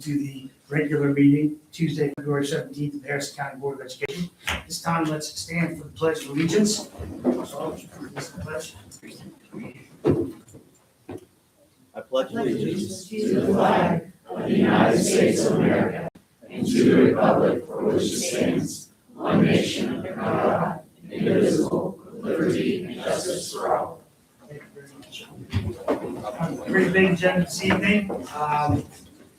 To the regular meeting, Tuesday, February 17th, of the Harrison County Board of Education. This time, let's stand for the Pledge of Allegiance. I pledge allegiance to the flag of the United States of America and to the republic for which it stands, one nation under God, indivisible, with liberty and justice for all. Pretty big agenda this evening.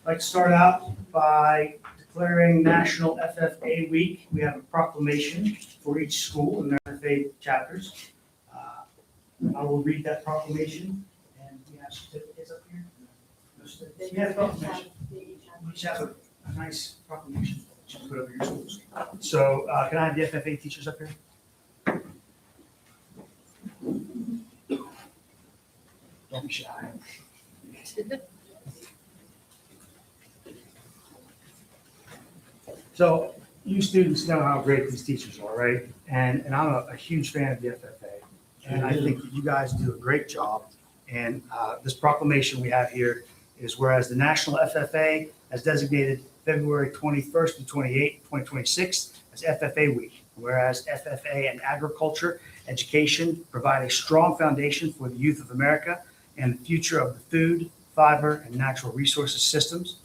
I'd like to start out by declaring National FFA Week. We have a proclamation for each school in their FFA chapters. I will read that proclamation, and we have certificates up here. We have a proclamation. We each have a nice proclamation to put over your schools. So can I have the FFA teachers up here? Don't be shy. So you students know how great these teachers are, right? And I'm a huge fan of the FFA. And I think that you guys do a great job. And this proclamation we have here is whereas the National FFA has designated February 21st to 28th, 2026 as FFA Week. Whereas FFA and agriculture education provide a strong foundation for the youth of America and the future of the food, fiber, and natural resources systems.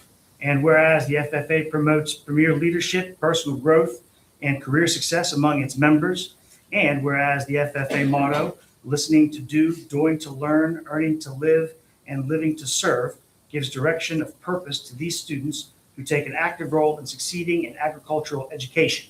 And whereas the FFA promotes premier leadership, personal growth, and career success among its members. And whereas the FFA motto, listening to do, doing to learn, earning to live, and living to serve, gives direction of purpose to these students who take an active role in succeeding in agricultural education.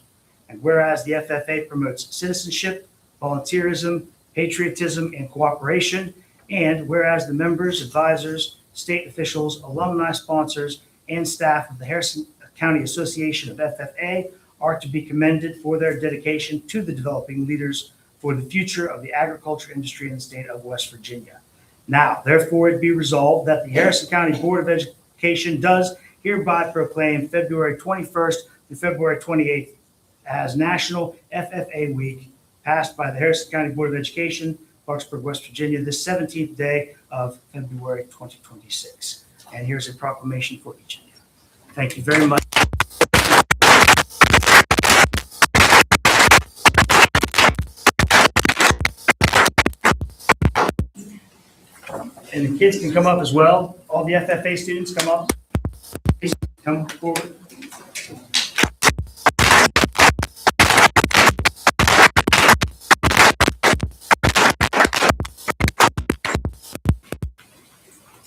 And whereas the FFA promotes citizenship, volunteerism, patriotism, and cooperation. And whereas the members, advisors, state officials, alumni sponsors, and staff of the Harrison County Association of FFA are to be commended for their dedication to the developing leaders for the future of the agriculture industry in the state of West Virginia. Now, therefore, it be resolved that the Harrison County Board of Education does hereby proclaim February 21st to February 28th as National FFA Week, passed by the Harrison County Board of Education, Clarksburg, West Virginia, this 17th day of February 2026. And here's a proclamation for each of you. Thank you very much. And the kids can come up as well. All the FFA students come up. Please come forward.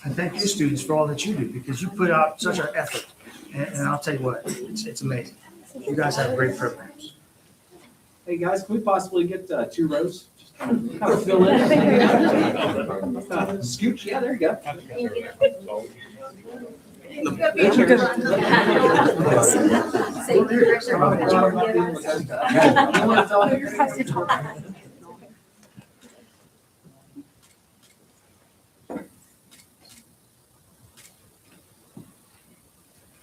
And thank you, students, for all that you do, because you put out such an effort. And I'll tell you what, it's amazing. You guys have great programs. Hey, guys, can we possibly get 2 rows? Just kind of fill in. Scooch, yeah, there you go.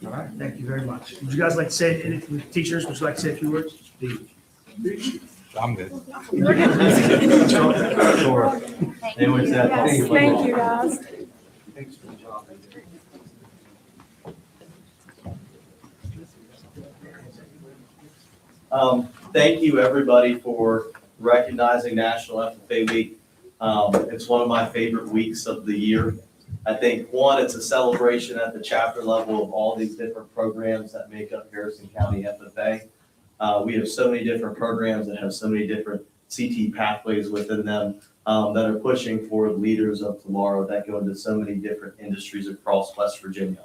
All right, thank you very much. Would you guys like to say anything, teachers, would you like to say a few words? I'm good. Sure. They always said, Yes, thank you, guys. Thanks for the job. Thank you, everybody, for recognizing National FFA Week. It's one of my favorite weeks of the year. I think, one, it's a celebration at the chapter level of all these different programs that make up Harrison County FFA. We have so many different programs that have so many different CT pathways within them that are pushing for leaders of tomorrow that go into so many different industries across West Virginia.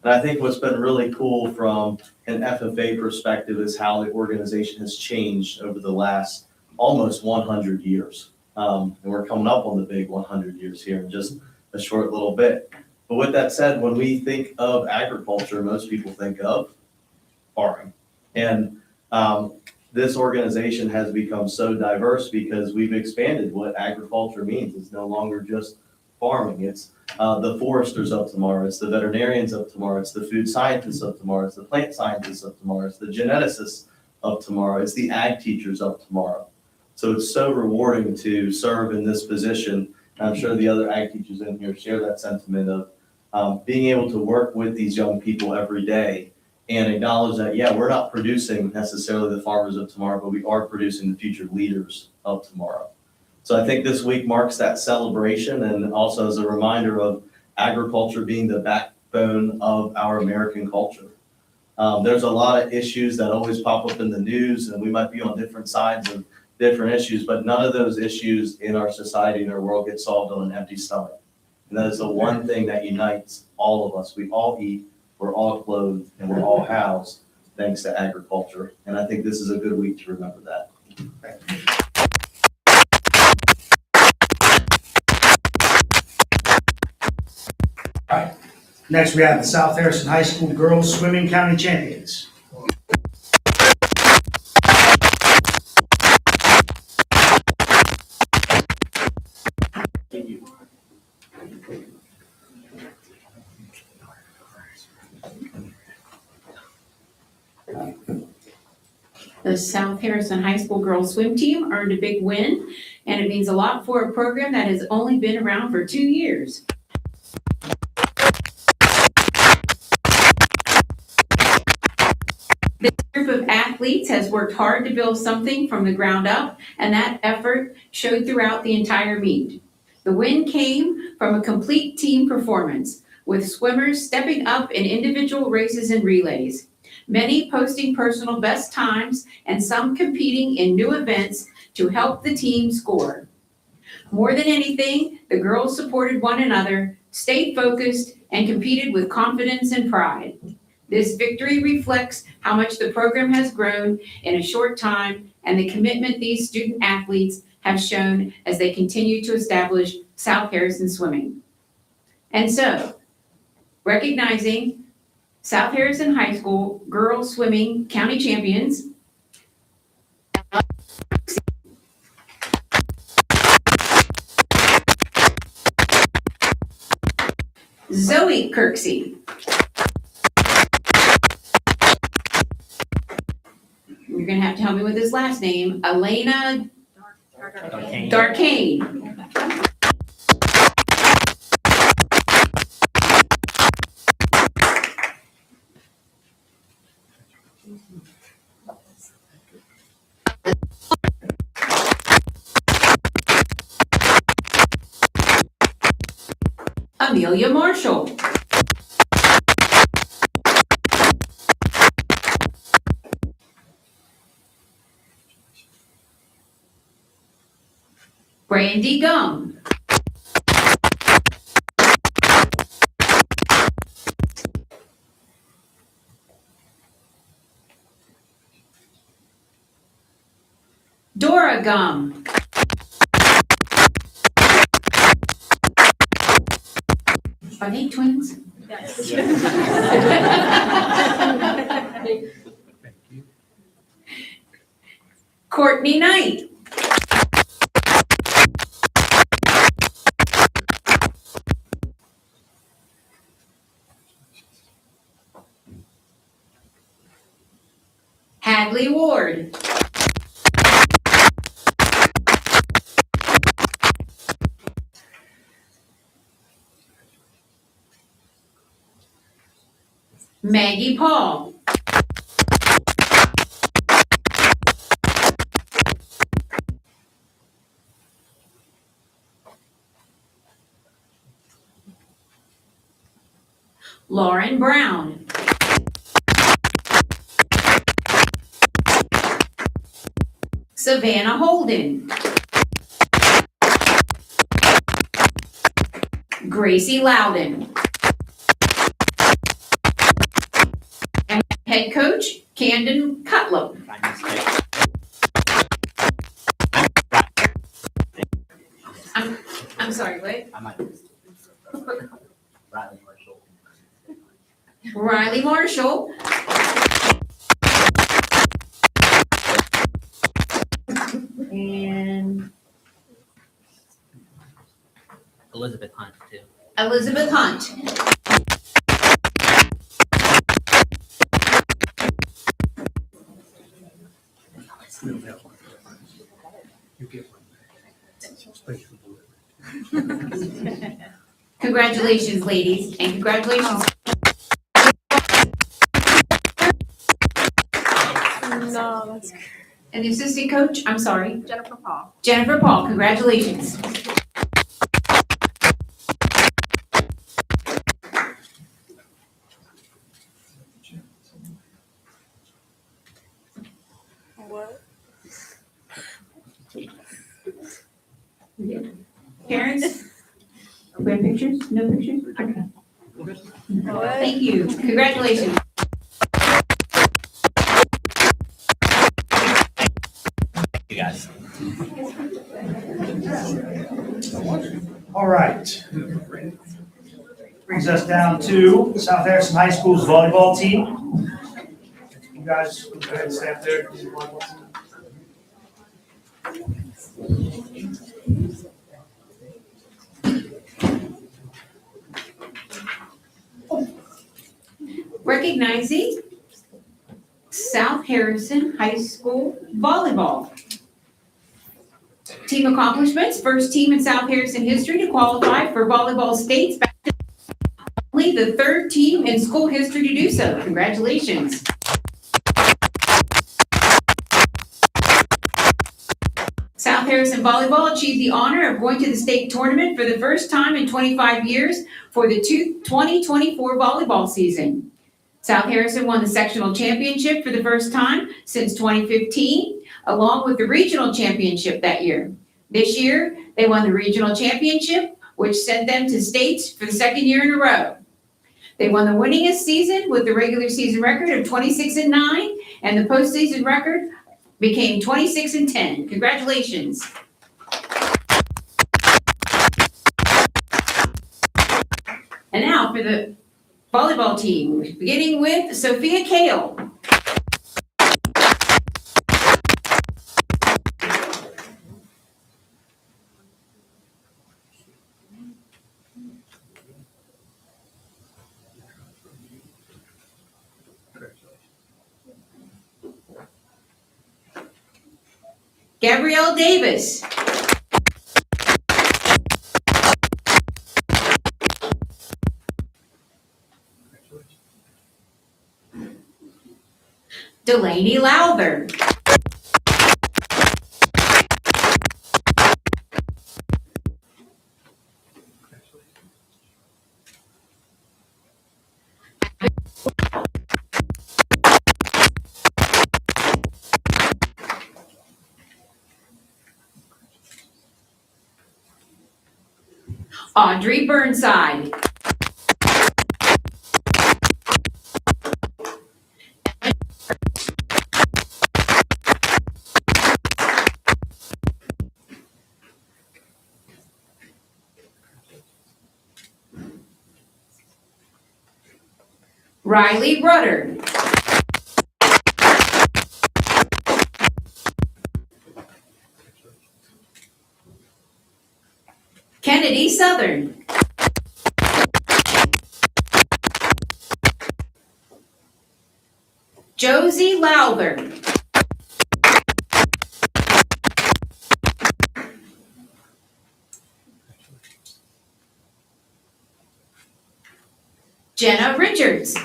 And I think what's been really cool from an FFA perspective is how the organization has changed over the last almost 100 years. And we're coming up on the big 100 years here in just a short little bit. But with that said, when we think of agriculture, most people think of farming. And this organization has become so diverse because we've expanded what agriculture means. It's no longer just farming. It's the foresters of tomorrow. It's the veterinarians of tomorrow. It's the food scientists of tomorrow. It's the plant scientists of tomorrow. It's the geneticists of tomorrow. It's the ag teachers of tomorrow. So it's so rewarding to serve in this position. I'm sure the other ag teachers in here share that sentiment of being able to work with these young people every day and acknowledge that, yeah, we're not producing necessarily the farmers of tomorrow, but we are producing the future leaders of tomorrow. So I think this week marks that celebration and also as a reminder of agriculture being the backbone of our American culture. There's a lot of issues that always pop up in the news, and we might be on different sides of different issues, but none of those issues in our society and our world get solved on an empty stomach. And that is the one thing that unites all of us. We all eat, we're all clothed, and we're all housed thanks to agriculture. And I think this is a good week to remember that. All right. Next, we have the South Harrison High School Girls Swimming County Champions. The South Harrison High School girls swim team earned a big win, and it means a lot for a program that has only been around for 2 years. This group of athletes has worked hard to build something from the ground up, and that effort showed throughout the entire meet. The win came from a complete team performance, with swimmers stepping up in individual races and relays, many posting personal best times and some competing in new events to help the team score. More than anything, the girls supported one another, stayed focused, and competed with confidence and pride. This victory reflects how much the program has grown in a short time and the commitment these student athletes have shown as they continue to establish South Harrison swimming. And so, recognizing South Harrison High School girls swimming county champions, Zoe Kirksey. You're going to have to help me with his last name, Elena Darkane. Amelia Marshall. Brandy Gum. Dora Gum. Are they twins? Yes. Courtney Knight. Hadley Ward. Maggie Paul. Lauren Brown. Savannah Holden. Gracie Loudon. And head coach, Camden Cutlip. I'm sorry, what? I might. Riley Marshall. Riley Marshall. And Elizabeth Hunt, too. Elizabeth Hunt. You get one. Special delivery. Congratulations, ladies, and congratulations. No, that's And the assistant coach, I'm sorry, Jennifer Paul. Jennifer Paul, congratulations. What? Parents? We have pictures? No pictures? Okay. What? Thank you. Congratulations. You guys. All right. Brings us down to South Harrison High School's volleyball team. You guys, go ahead and stay up there. Recognizing South Harrison High School volleyball. Team accomplishments, first team in South Harrison history to qualify for volleyball states. Only the third team in school history to do so. Congratulations. South Harrison volleyball achieved the honor of going to the state tournament for the first time in 25 years for the 2024 volleyball season. South Harrison won the sectional championship for the first time since 2015, along with the regional championship that year. This year, they won the regional championship, which sent them to states for the second year in a row. They won the winningest season with the regular season record of 26-9, and the postseason record became 26-10. Congratulations. And now for the volleyball team, beginning with Sophia Kale. Gabrielle Davis. Delaney Lowther. Audrey Burnside. Riley Rudder. Kennedy Southern. Josie Lowther. Jenna Richards.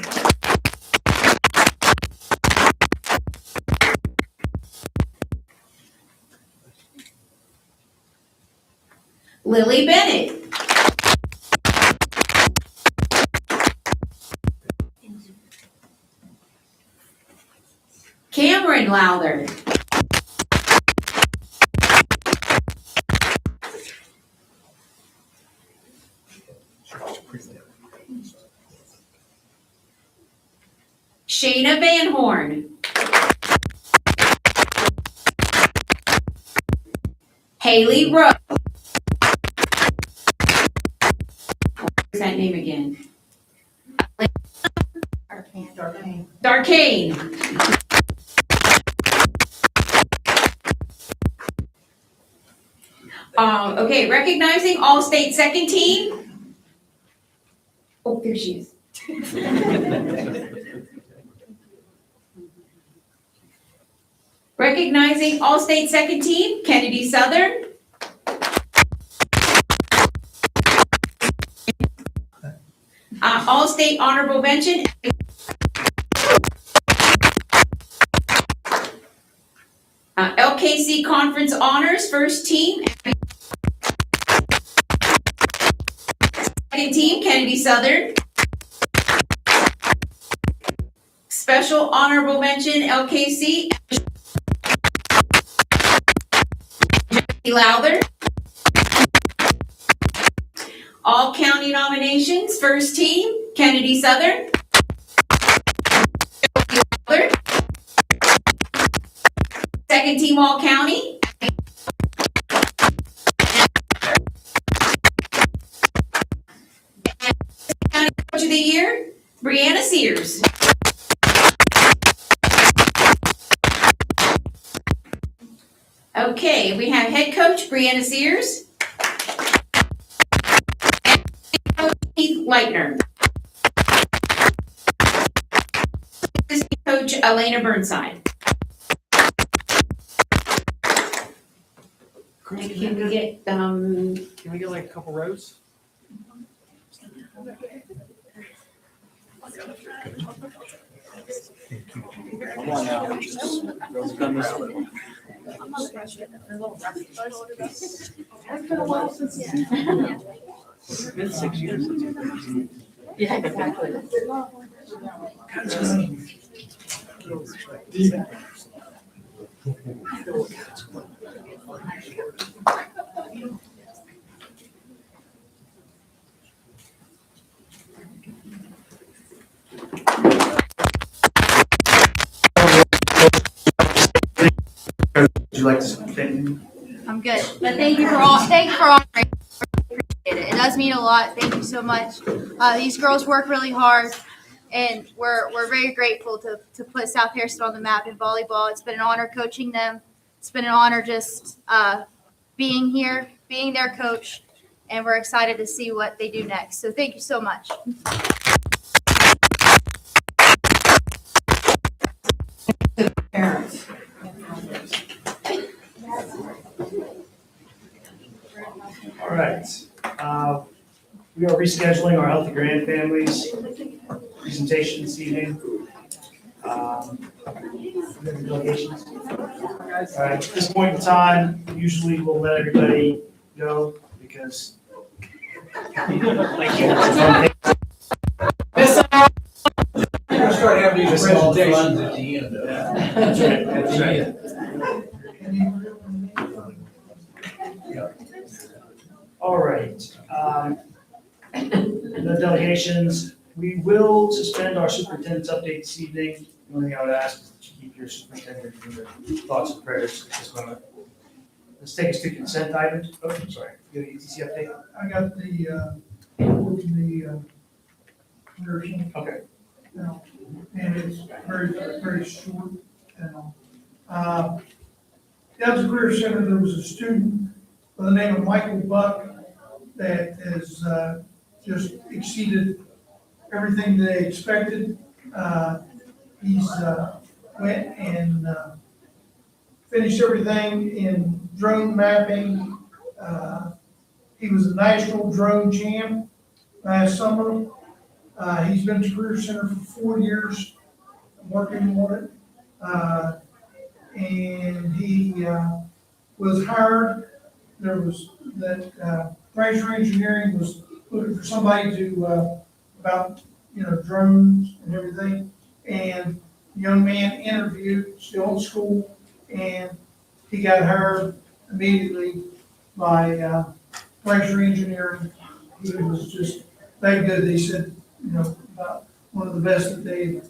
Lily Bennett. Cameron Lowther. Shayna Van Horn. Haley Rowe. What's that name again? Darkane. Okay, recognizing All-State second team. Oh, there she is. Recognizing All-State second team, Kennedy Southern. All-State Honorable Mention. LKC Conference Honors, first team. Second team, Kennedy Southern. Special Honorable Mention, LKC. Lowther. All county nominations, first team, Kennedy Southern. Second team, all county. County Coach of the Year, Brianna Sears. Okay, we have head coach Brianna Sears. Coach Keith Leitner. Assistant coach Elena Burnside. Chris, Can we get, can we get like a couple rows? Come on now. Girls, come this way. It's been a while since the season. It's been 6 years since you've been. Yeah, exactly. Would you like to say? I'm good, but thank you for all. Appreciate it. It does mean a lot. Thank you so much. These girls work really hard, and we're very grateful to put South Harrison on the map in volleyball. It's been an honor coaching them. It's been an honor just being here, being their coach, and we're excited to see what they do next. So thank you so much. parents. All right. We are rescheduling our Healthy Grandfamilies presentation this evening. Delegations. All right, at this point in time, usually we'll let everybody go because. We're gonna start having these presentations at the end. That's right, that's right. All right. The delegations, we will suspend our superintendent's update this evening. The only thing I would ask is that you keep your superintendent in your thoughts and prayers at this moment. Let's take us to consent items. Oh, sorry. You have an ETC update? I got the version Okay. now, and it's very short. Deb's Career Center, there was a student by the name of Michael Buck that has just exceeded everything they expected. He's went and finished everything in drone mapping. He was a national drone champ last summer. He's been to Career Center for 4 years, working on it. And he was hired. There was that Fraser Engineering was looking for somebody to about drones and everything. And the young man interviewed, still in school, and he got hired immediately by Fraser Engineering. He was just that good. They said, about one of the best that they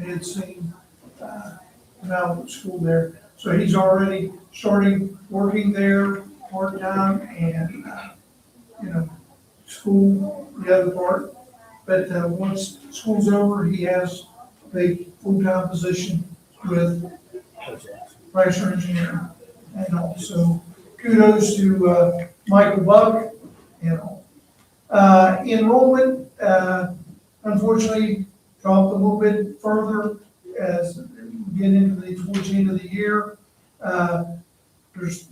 had seen out of school there. So he's already starting working there part-time and, school, the other part. But once school's over, he has a full-time position with Fraser Engineering. And also kudos to Michael Buck and all. Enrollment, unfortunately, dropped a little bit further as we get into towards the end of the year.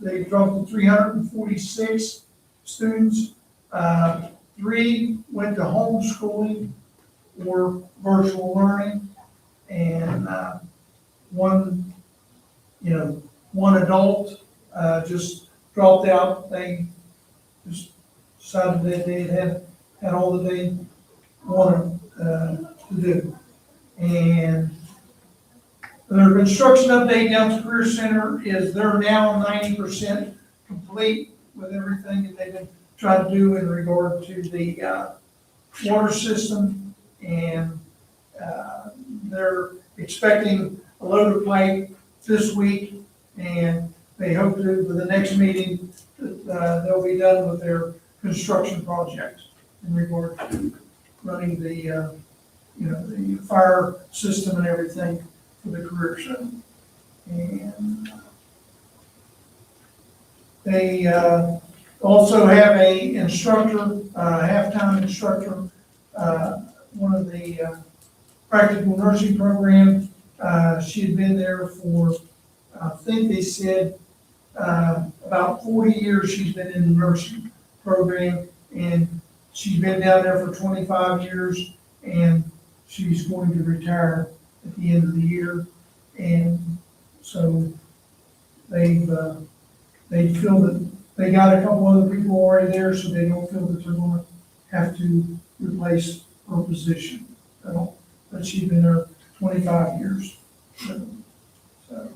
They dropped to 346 students. 3 went to homeschooling, or virtual learning. And one adult just dropped out. They just decided that they had all that they wanted to do. And their construction update down at the Career Center is they're now 90% complete with everything that they've been trying to do in regard to the water system. And they're expecting a load of pipe this week, and they hope to, with the next meeting, that they'll be done with their construction project in regard to running the the fire system and everything for the Career Center. And they also have a instructor, halftime instructor, one of the practical nursing program. She had been there for, I think they said, about 40 years she's been in the nursing program, and she's been down there for 25 years, and she's going to retire at the end of the year. And so they feel that they got a couple other people already there, so they don't feel that they're going to have to replace her position at all. But she's been there 25 years. So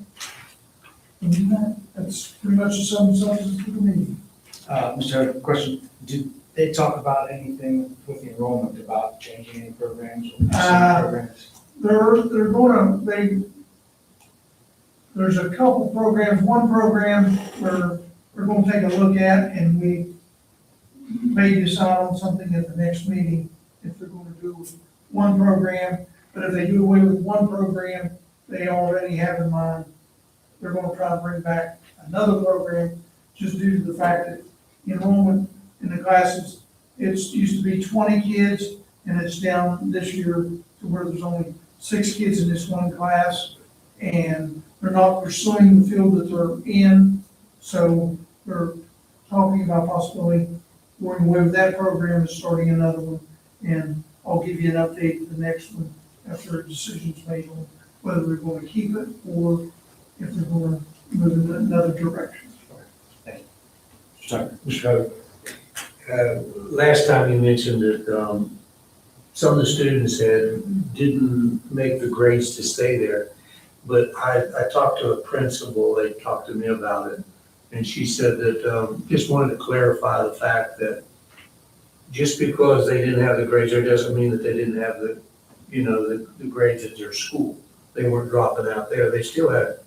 that's pretty much the sum and substance of the meeting. Mr. Hope, question, did they talk about anything with the enrollment about changing any programs or programs? There's a couple programs. One program where we're going to take a look at, and we may decide on something at the next meeting if they're going to do one program. But if they do away with one program, they already have in mind, they're going to try to bring back another program, just due to the fact that enrollment in the classes, it used to be 20 kids, and it's down this year to where there's only 6 kids in this one class, and they're not pursuing the field that they're in, so they're talking about possibly going away with that program and starting another one. And I'll give you an update for the next one after a decision's made on whether we're going to keep it or if they're going to move in another direction. Sorry. Mr. Hope, last time you mentioned that some of the students didn't make the grades to stay there, but I talked to a principal, they talked to me about it, and she said that just wanted to clarify the fact that just because they didn't have the grades there doesn't mean that they didn't have the grades at their school. They weren't dropping out there. They still had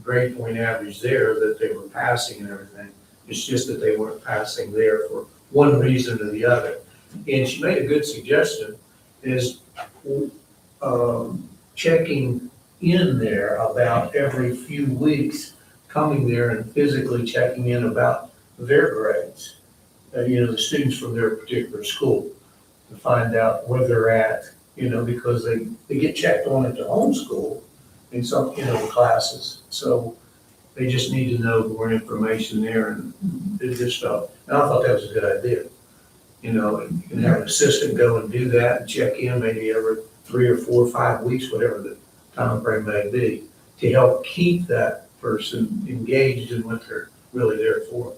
grade point average there that they were passing and everything. It's just that they weren't passing there for one reason or the other. And she made a good suggestion, is checking in there about every few weeks, coming there and physically checking in about their grades. The students from their particular school, to find out where they're at, because they get checked on at the home school in some, classes. So they just need to know more information there and do this stuff. And I thought that was a good idea. And you can have an assistant go and do that and check in maybe every 3 or 4 or 5 weeks, whatever the time frame may be, to help keep that person engaged in what they're really there for.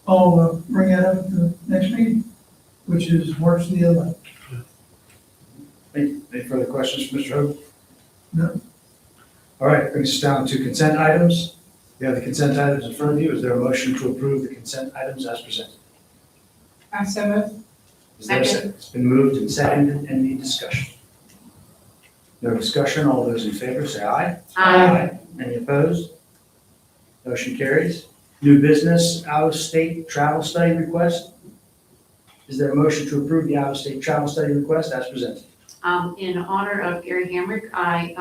I'll bring that up at the next meeting, which is March the 11th. Any further questions for Mr. Hope? No. All right, brings us down to consent items. We have the consent items in front of you. Is there a motion to approve the consent items as presented? I so move. Is there a second? It's been moved and seconded. Any discussion? No discussion. All those in favor say aye. Aye. Any opposed? Motion carries. New business, out-of-state travel study request. Is there a motion to approve the out-of-state travel study request as presented? In honor of Gary Hamrick, I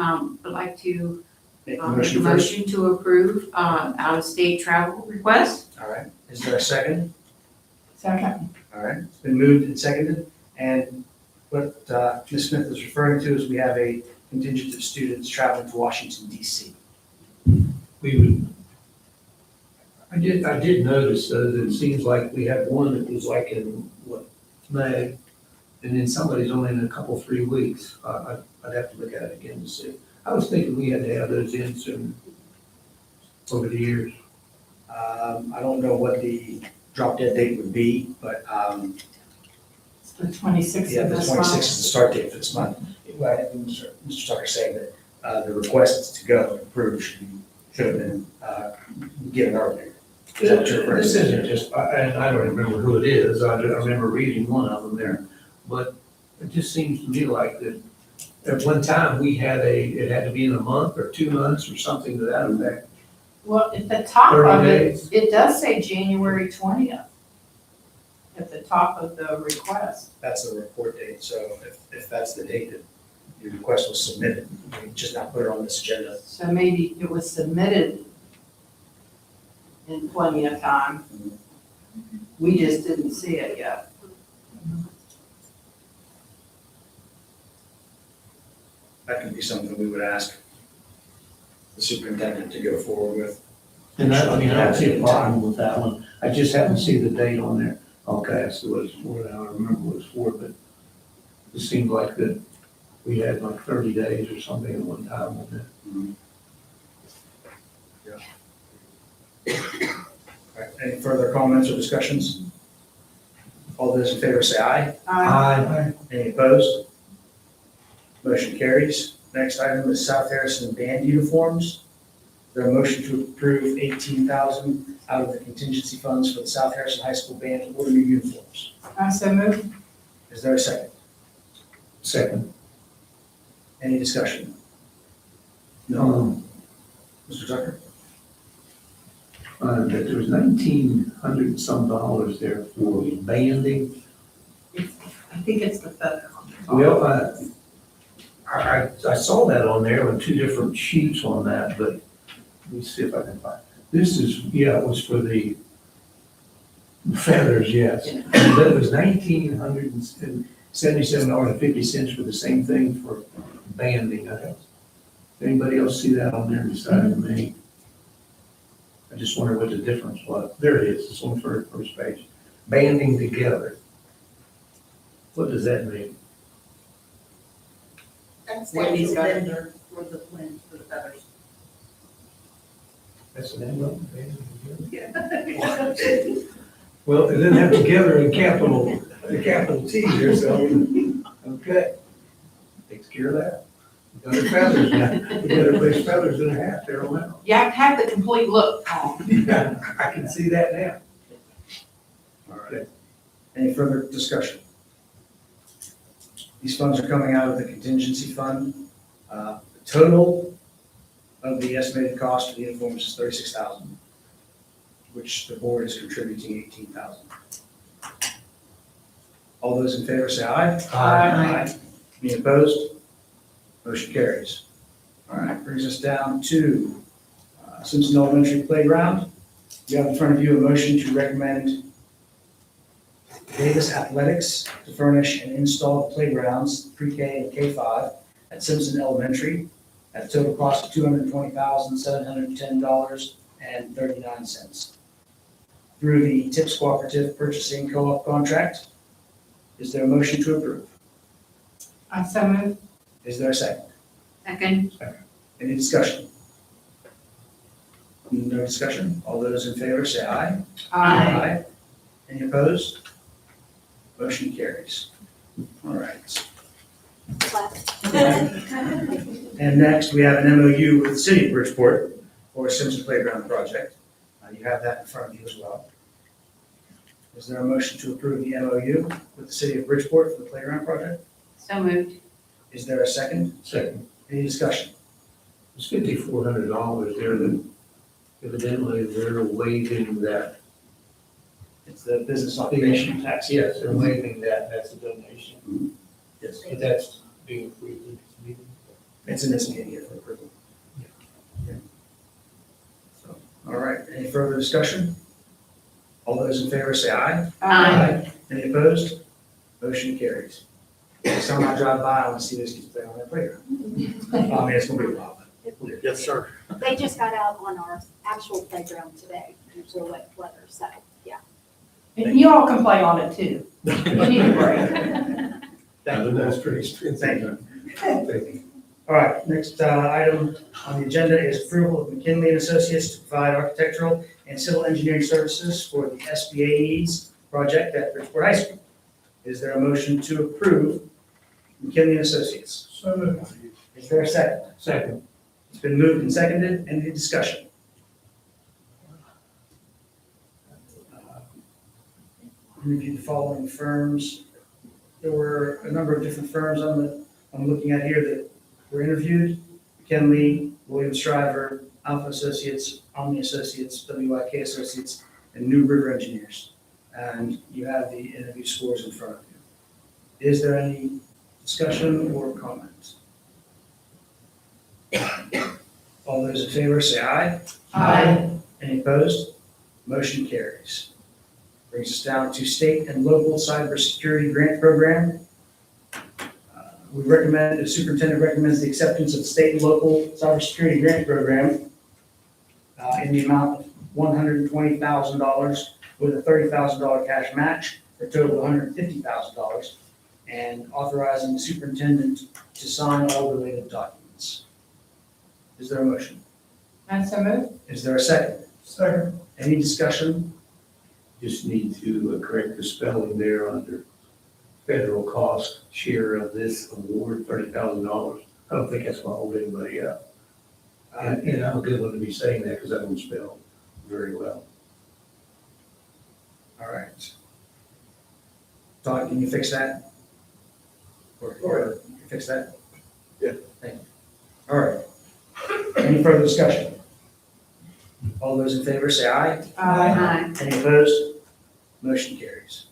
would like to Make the make a motion first. motion to approve out-of-state travel request. All right. Is there a second? Second. All right. It's been moved and seconded. And what Ms. Smith is referring to is we have a contingent of students traveling to Washington, D.C. I did notice that it seems like we had one that was like in, May, and then somebody's only in a couple, 3 weeks. I'd have to look at it again to see. I was thinking we had to have those in soon over the years. I don't know what the drop dead date would be, but, The 26th yeah, of the this 26th month. is the start date for this month. Mr. Tucker saying that, the request to go and approve should have been, given earlier. Is that what you're referring to? This isn't just, and I don't remember who it is, I remember reading one of them there, but it just seems to me like that at one time, it had to be in a month or 2 months or something to that effect. Well, at the top 30 of days. it, it does say January 20th at the top of the request. That's the report date, so if that's the date that your request was submitted, you can just not put it on this agenda. So maybe it was submitted in plenty of time. We just didn't see it yet. That could be something we would ask the superintendent to go forward with. And I don't see a problem with that one, I just haven't seen the date on there. Okay, so it was for, I don't remember what it was for, but it seemed like that we had like 30 days or something at one time on that. All right, any further comments or discussions? All those in favor say aye. Aye. Any opposed? Motion carries. Next item is South Harrison band uniforms. Is there a motion to approve $18,000 out of the contingency funds for the South Harrison High School band to order new uniforms? I so moved. Is there a second? Second. Any discussion? No. Mr. Tucker? That there was $1,900 some there for banding. I think it's the feather. Well, I saw that on there on 2 different sheets on that, but let me see if I can find. This is, yeah, it was for the feathers, yes. And that was $1,977.50 for the same thing for banding. Anybody else see that on there besides me? I just wonder what the difference was. There it is, it's on the first page. Banding together. What does that mean? That's What the he's got. vendor for the wind, for the feathers. That's the name of it, banding together. Yeah. Well, it didn't have together in the capital T here, so, okay. Takes care of that. We got our feathers now. We got everybody's feathers in a hat there on that. You have to have the complete look. Yeah, I can see that now. All right. Any further discussion? These funds are coming out of the contingency fund. The total of the estimated cost for the uniforms is $36,000, which the board is contributing $18,000. All those in favor say aye. Aye. Any opposed? Motion carries. All right, brings us down to Simpson Elementary Playground. You have in front of you a motion to recommend Davis Athletics to furnish and install playgrounds, pre-K and K-5 at Simpson Elementary at a total cost of $220,710.39 through the TIPS Cooperative Purchasing Co-op contract. Is there a motion to approve? I so moved. Is there a second? Second. Any discussion? No discussion? All those in favor say aye. Aye. Any opposed? Motion carries. All right. And next, we have an MOU with the City of Bridgeport for a Simpson Playground project. You have that in front of you as well. Is there a motion to approve the MOU with the City of Bridgeport for the playground project? So moved. Is there a second? Second. Any discussion? It's $5,400 there that evidently they're waiving that. It's the business occupation tax. Yes, they're waiving that, that's a donation. Yes. But that's being approved in this meeting. It's in this meeting here for approval. Yeah. So, all right, any further discussion? All those in favor say aye. Any opposed? Motion carries. Next time I drive by, I want to see those kids play on their playground. I mean, it's gonna be a while, but. Yes, sir. They just got out on our actual playground today, usually wet weather, so, yeah. You all can play on it too. You need a break. Thank you. That's pretty expensive. Thank you. Thank you. All right, next item on the agenda is approval of McKinley and Associates to provide architectural and civil engineering services for the SBA needs project at Bridgeport High School. Is there a motion to approve McKinley and Associates? So moved. Is there a second? Second. It's been moved and seconded. Any discussion? Reviewed the following firms. There were a number of different firms I'm looking at here that were interviewed. McKinley, Williams Shriver, Alpha Associates, Omni Associates, WYK Associates, and New River Engineers. And you have the interview scores in front of you. Is there any discussion or comment? All those in favor say aye. Aye. Any opposed? Motion carries. Brings us down to state and local cybersecurity grant program. The superintendent recommends the acceptance of the state and local cybersecurity grant program in the amount of $120,000 with a $30,000 cash match for a total of $150,000, and authorizing the superintendent to sign all related documents. Is there a motion? And so moved. Is there a second? Second. Any discussion? Just need to correct the spelling there under federal cost share of this award, $30,000. I don't think that's going to hold anybody up. And I'm a good one to be saying that because I don't spell very well. All right. Todd, can you fix that? Or you can fix that? Yeah. Thank you. All right. Any further discussion? All those in favor say aye. Aye. Any opposed? Motion carries.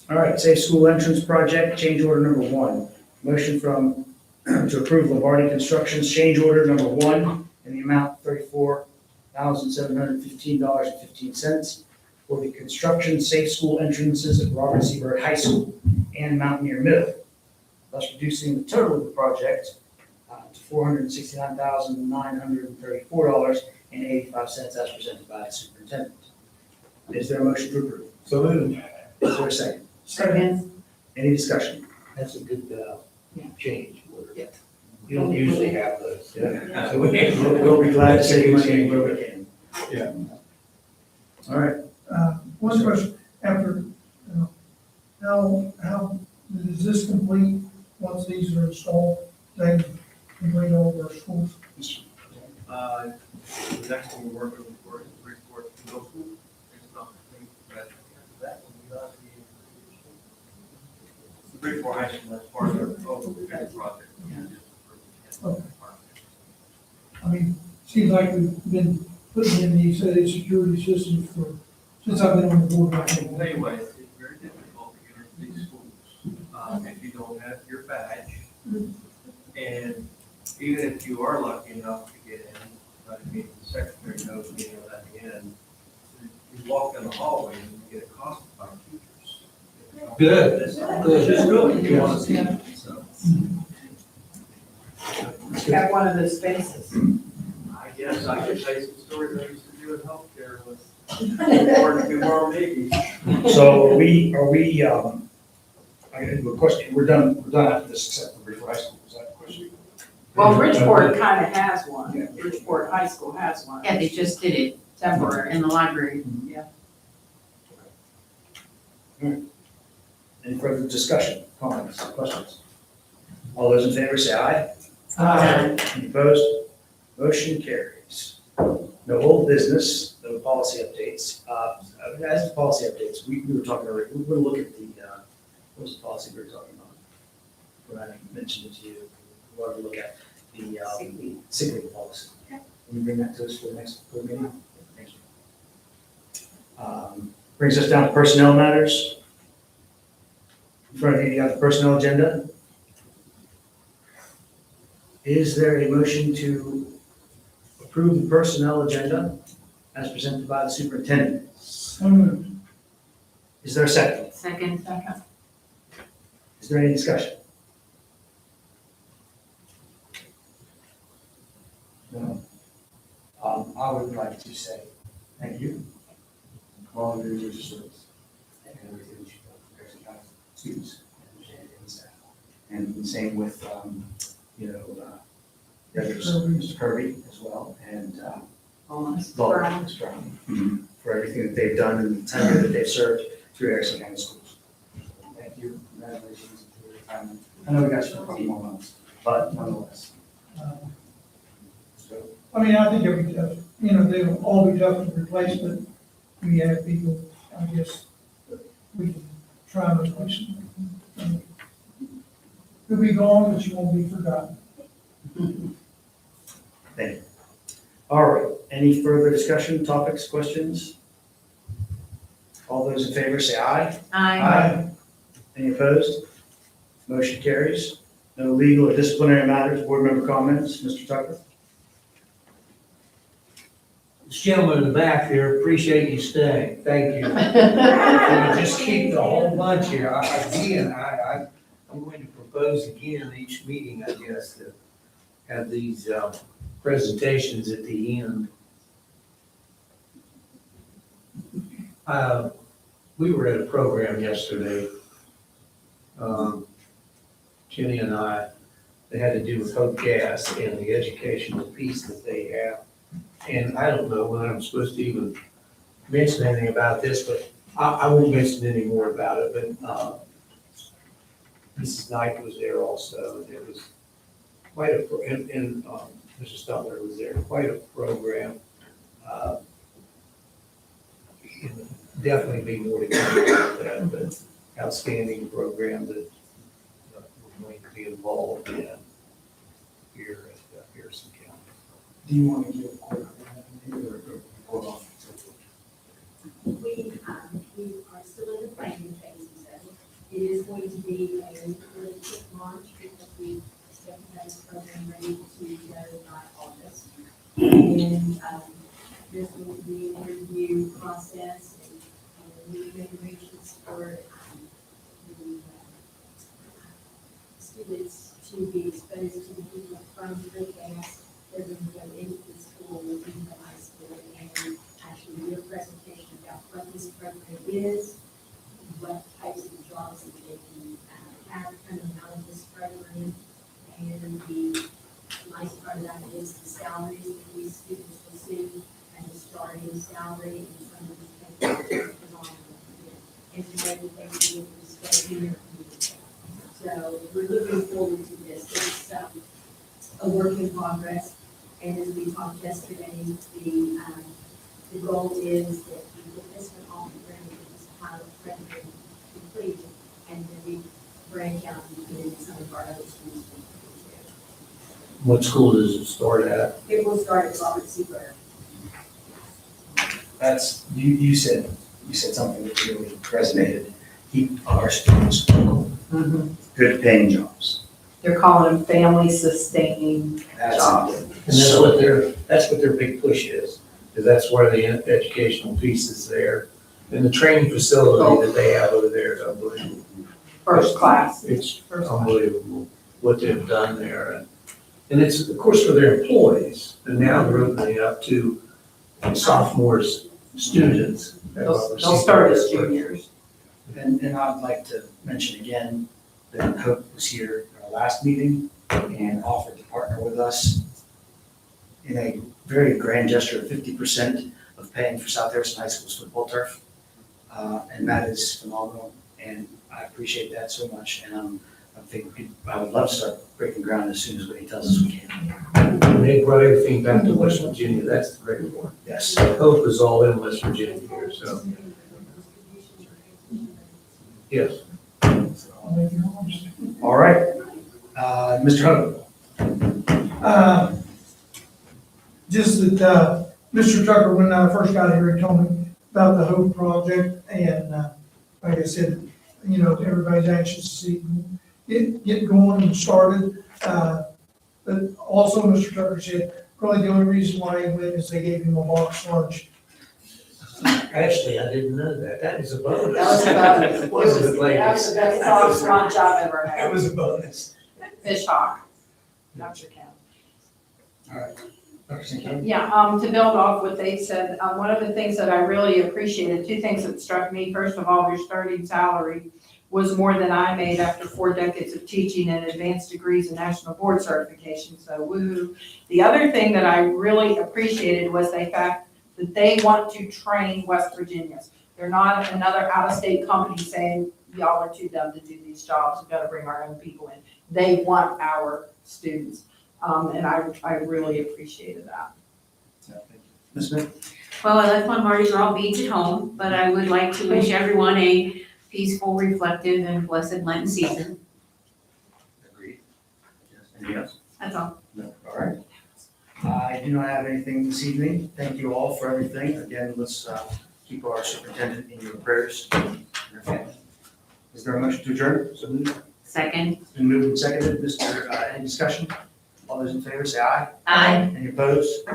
All right, Safe School Entrance Project, change order number 1. Motion to approve Lombardi Construction's change order number 1 in the amount of $34,715.15 for the construction safe school entrances at Robert C. Byrd High School and Mountaineer Middle, thus reducing the total of the project to $469,934.85 as presented by the superintendent. Is there a motion to approve? So moved. Is there a second? Second. Any discussion? That's a good change order. Yeah. You don't usually have those. Yeah. So we'll be glad to save money where we can. Yeah. All right. One question, after, how is this complete, once these are installed, they complete all of our schools? The next one we're working for is Bridgeport Middle School. It's not complete, but after that one, we got the Bridgeport High School, that's part of our total project. Okay. I mean, seems like we've been putting in these security systems since I've been on the board. Anyway, it's very difficult to get into these schools, if you don't have your badge. And even if you are lucky enough to get in, but I mean, the secretary knows me and let me in, you walk in the hallway and you get accosted by teachers. Good. Just really, you want to see it, so. Have one of those spaces. I guess I could say some stories I used to do in healthcare with more maybe. So are we, I have a question, we're done after this except for Bridgeport High School, is that the question? Well, Bridgeport kind of has one. Bridgeport High School has one. Yeah, they just did it temporary in the library. Any further discussion, comments, questions? All those in favor say aye. Aye. Any opposed? Motion carries. No old business, no policy updates. As the policy updates, we were talking earlier, we're going to look at the, what was the policy we were talking about? When I mentioned it to you, we wanted to look at the sick leave policy. Can you bring that to us for the next board meeting? Thank you. Brings us down to personnel matters. In front of you, you have the personnel agenda. Is there a motion to approve the personnel agenda as presented by the superintendent? Is there a second? Second. Is there any discussion? No. I would like to say thank you for all of your years of service and everything that you've done for Harrison County students. And the same with, Mr. Kirby as well, and Almost. Volleyball, Mr. Brown, for everything that they've done and the time that they've served through Erickson County Schools. Thank you, congratulations for your time. I know we got you for a couple more months, but nonetheless. So, I mean, I think it'll be tough, they'll all be tough to replace, but we have people, I guess, that we can try and replace them. You'll be gone, but you won't be forgotten. Thank you. All right, any further discussion, topics, questions? All those in favor say aye. Aye. Any opposed? Motion carries. No legal or disciplinary matters, board member comments, Mr. Tucker? This gentleman in the back here, appreciate you staying. Thank you. Can you just keep the whole bunch here? I'm going to propose again each meeting, I guess, to have these presentations at the end. We were at a program yesterday, Jenny and I, that had to do with Hope Gas and the educational piece that they have. And I don't know when I'm supposed to even mention anything about this, but I won't mention any more about it, but Mrs. Knight was there also, and it was quite a, and Mr. Stutler was there, quite a program. Definitely be more to come about that, but outstanding program that we're going to be involved in here at Harrison County. Do you want to give a quick or report off? We are still in the planning phase, so it is going to be a really quick launch because we expect to have this program ready to go by August. And there's going to be an interview process and new regulations for the students to be exposed to the people from the gas. They're going to go into the school, into the high school, and actually do a presentation about what this program is, what types of jobs that they can have coming out of this program. And the nice part of that is the salaries that these students receive and the starting salary and some of the things that phenomenal. And the way that they will be able to stay in their community. So we're looking forward to this. It's a work in progress. And as we talked yesterday, the goal is that we get this one off the ground, get this pilot program completed, and then we branch out and put in some of our other schools. What school does it start at? It will start at Robert C. Burr. That's, you said something that really resonated. Keep our students local, good paying jobs. They're calling them family sustaining That's jobs. important. And that's what their big push is, because that's where the educational piece is there. And the training facility that they have over there is unbelievable. First class. It's unbelievable what they've done there. And it's, of course, for their employees, and now they're opening it up to sophomores, students. They'll start as juniors. And I'd like to mention again that Hope was here at our last meeting and offered to partner with us in a very grand gesture of 50% of paying for South Harrison High School's football turf. And that is phenomenal, and I appreciate that so much. And I would love to start breaking ground as soon as he tells us we can. And they brought everything back to West Virginia, that's the great one. Yes. Hope is all in West Virginia here, so, yes. All right. Mr. Hope. Just that, Mr. Tucker, when I first got here, he told me about the Hope project, and, like I said, everybody's anxious to see it get going and started. But also, Mr. Tucker said, probably the only reason why he went is they gave him a box lunch. Actually, I didn't know that. That was a bonus. That was a bonus. Wasn't it, ladies? That was the best sauce lunch I've ever That had. was a bonus. Fish hawk. Not your cow. All right. Dr. Sinclair? Yeah, to build off what they said, one of the things that I really appreciated, two things that struck me, first of all, your starting salary was more than I made after 4 decades of teaching and advanced degrees and national board certification, so woo. The other thing that I really appreciated was the fact that they want to train West Virginians. They're not another out-of-state company saying, y'all are too dumb to do these jobs, we've got to bring our own people in. They want our students, and I really appreciated that. Ms. Smith? Well, I left my Mardi Gras beads at home, but I would like to wish everyone a peaceful, reflective, and blessed Lenten season. Agreed. Anything else? That's all. No. All right. I do not have anything this evening. Thank you all for everything. Again, let's keep our superintendent in your prayers. And your family. Is there a motion to adjourn? So moved. Second. It's been moved and seconded. Any discussion? All those in favor say aye. Aye. Any opposed?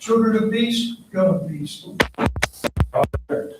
Children of peace, go in peace. Adjourned.